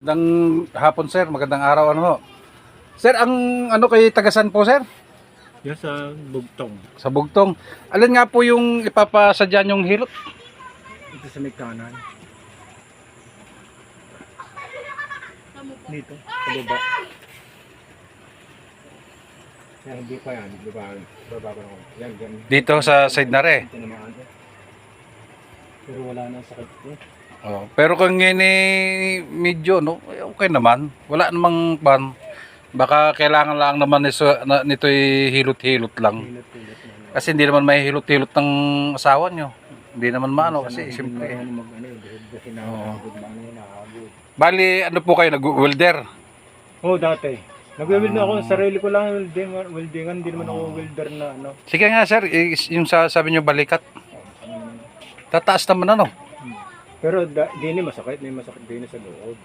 Magandang hapon, sir. Magandang araw, ano ho. Sir, ang ano kay tagasan po, sir? Yan sa bugtong. Sa Bugtong. Alin nga po yung ipapasadya yung hilot? Ito sa may kanan. Dito, sa baba. Yan, hindi pa yan. Baba pa naman. Yan. Dito sa side na re. Ito naman. Pero wala na sakit ko. Oh, pero kung ngayon medyo, no, okay naman. Wala namang ban. Baka kailangan lang naman nito hilot-hilot lang. Hilot-hilot na. Kasi hindi naman may hilot-hilot ng asawa nyo. Hindi naman maano kasi siyempre. Bali, ano po kayo, nag-welder? Oo, dati. Nag-weld na ako. Sarili ko lang weldingan. Hindi naman ako welder na ano. Sige nga, sir, yung sabi nyo balikat. Tataas naman ano. Pero di masakit. May masakit din sa loob.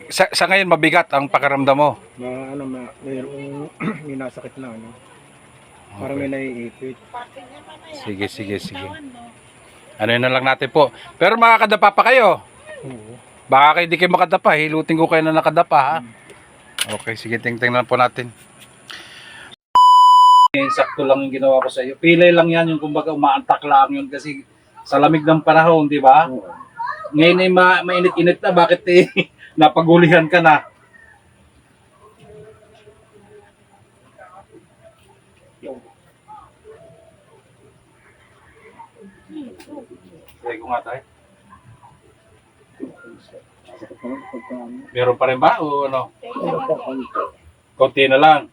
Sa ngayon mabigat ang pakiramdam mo. Mayroong may nasakit na ano. Para may naiipit. Sige. Ano yun na lang natin po. Pero makakadapa pa kayo. Oo. Baka kayo di kayo makadapa. Hilutin ko kayo na nakadapa, ha? Okay, sige, tingnan po natin. Sakto lang yung ginawa ko sa iyo. Pilay lang yan, yung kumbaga umaantak lang yun kasi sa lamig ng panahon, di ba? Ngayon ay mainit-init na, bakit napagulihan ka na? Sige ko nga tayo. Meron pa rin ba o ano? Konti na lang.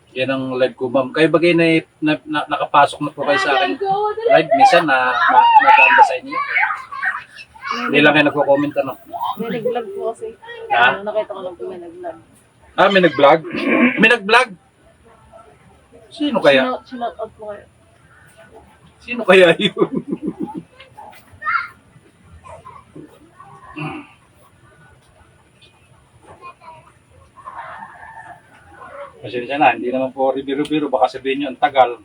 Yan ang live ko, ma'am. Kayo bagay nakapasok na po kayo sa akin live. Minsan naganda sa inyo. Hindi lang kayo nagko-comment ano. May nag-vlog po kasi. Ha? Nakita ko lang po may nag-vlog. Ah, may nag-vlog? May nag-vlog? Sino kaya? Shout out po kayo. Sino kaya yun? Pasensya na, hindi naman po biro-biro, baka sabihin nyo ang tagal.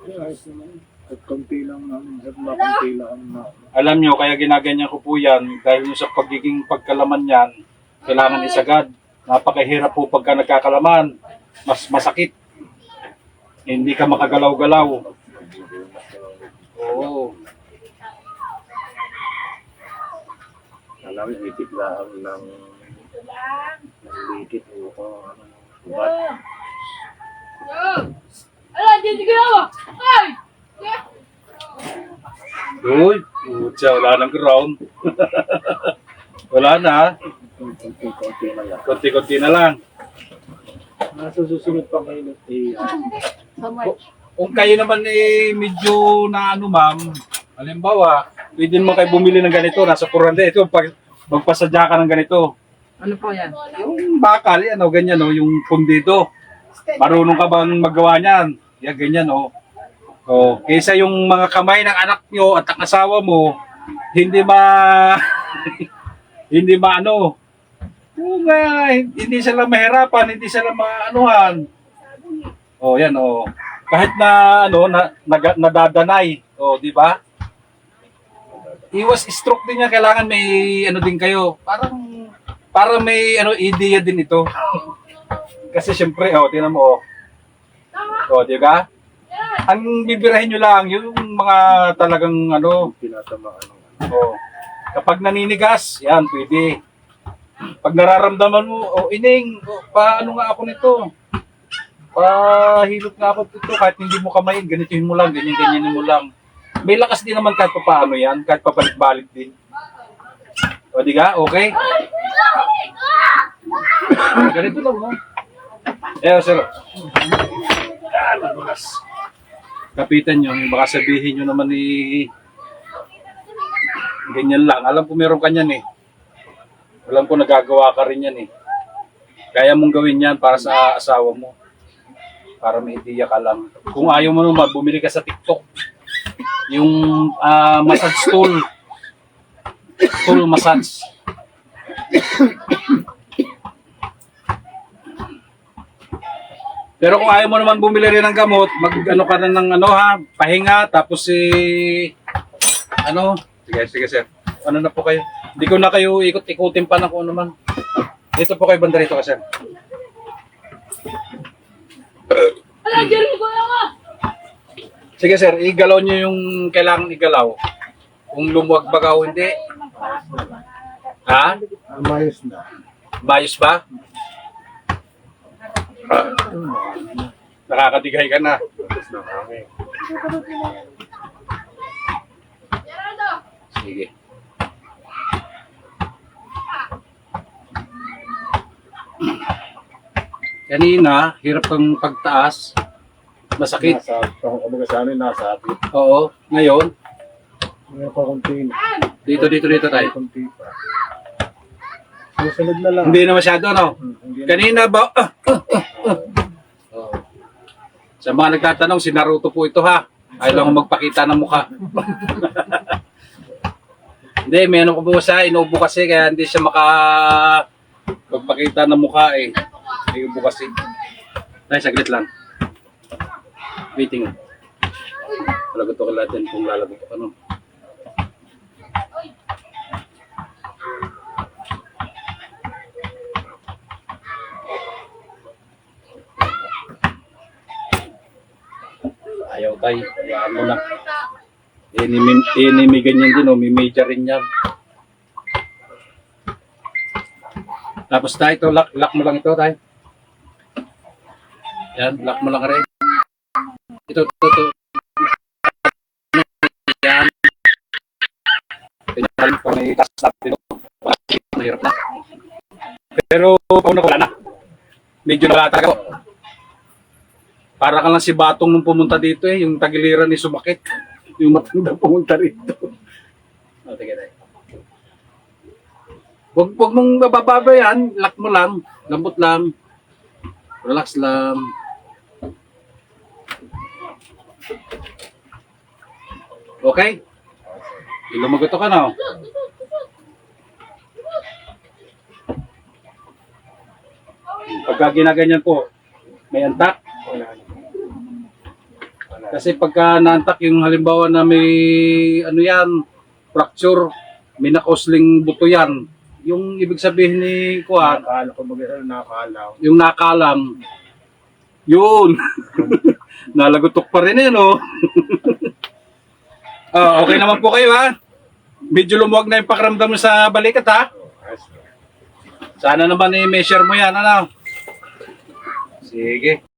Ayos naman. At konti lang namin. Konti lang na. Alam nyo, kaya ginaganyan ko po yan, dahil yung sa pagiging pagkalaman yan, kailangan isagad. Napakahirap po pagka nagkakalaman. Mas masakit. Hindi ka makagalaw-galaw. Oo. Alam, itik lang ng likit o ano. Bubat. Uy, utsa, wala nang ground. Wala na. Konti na lang. Konti-konti na lang. Susunod pa kayo. Sa March. Kung kayo naman medyo na ano ma'am, halimbawa, pwede naman kayo bumili ng ganito, nasa 400. Ito, magpasadya ka ng ganito. Ano po yan? Yung bakal, yan o, ganyan o, yung pundido. Marunong ka bang magawa niyan? Yan, ganyan o. O, kaysa yung mga kamay ng anak nyo at ang asawa mo, hindi hindi ano, kung hindi sila mahirapan, hindi sila maanuhan. O, yan o. Kahit na ano, nadadanay, o, di ba? Iwas stroke din niya, kailangan may ano din kayo. Parang may ano idea din ito. Kasi syempre, tingnan mo, di ba? Ang bibirahin nyo lang, yung mga talagang ano, Tinatamaan. kapag naninigas, yan, pwede. Pag nararamdaman mo, ining, paano nga ako nito? Pahilot nga ako dito, kahit hindi mo kamayin, ganituhin mo lang, ganyan mo lang. May lakas din naman kahit pa paano yan, kahit pabalik-balik din. O, di ka? Okay? Ganito lang, no? Sir. Kapitan nyo, baka sabihin nyo naman ganyan lang. Alam ko meron ka niyan eh. Alam ko nagagawa ka rin yan eh. Kaya mong gawin yan para sa asawa mo. Para may idea ka lang. Kung ayaw mo naman, bumili ka sa TikTok. Yung massage tool. Tool massage. Pero kung ayaw mo naman bumili rin ng gamot, mag-ano ka na ng pahinga, tapos sige sir. Ano na po kayo? Hindi ko na kayo ikot-ikutin pa na kung ano man. Dito po kayo banda rito ka sir. Sige sir, igalaw nyo yung kailangan igalaw. Kung lumuwag baga o hindi. Ha? Mayos na. Bayos ba? Nakakadigay ka na. Sige. Kanina, hirap kang pagtaas. Masakit. Sa amin, nasa atin. Oo. Ngayon, Ngayon pa konti. dito tayo. Konti pa. Susunod na lang. Hindi na masyado, no? Hindi na. Kanina ba? Oo. Sa mga nagtatanong, si Naruto po ito ha. Ayaw lang magpakita ng mukha. Hindi, may ano ko po siya, inuubo kasi kaya hindi siya magpakita ng mukha eh. Inuubo kasi. Ay, saglit lang. Waiting. Lalagot ko lahat din kung lalagot ko ano. Ayaw tayo. Hayaan mo na. Enemy ganyan din o. May major rin yan. Tapos tayo ito. Lock mo lang ito tayo. Yan. Lock mo lang rin. Ito. Yan. Pinahal ko may task natin ito. Mahirap na. Pero pauna ko wala na. Medyo nalata ko. Para ka lang si Batong nung pumunta dito eh. Yung tagiliran ni sumakit. Yung matanda pumunta rito. O, tigil tayo. Huwag mong bababa yan. Lock mo lang. Lambot lang. Relax lang. Okay? Ilumagoto ka na. Pagka ginaganyan po, may antak. Kasi pagka naantak yung halimbawa na may fracture, may nakosling buto yan. Yung ibig sabihin ni Kuan, Nakakalaw. yung nakalam, yun. Nalagutok pa rin no? Okay naman po kayo ha. Medyo lumuwag na yung pakiramdam mo sa balikat ha. Sana naman i-measure mo yan, ano? Sige.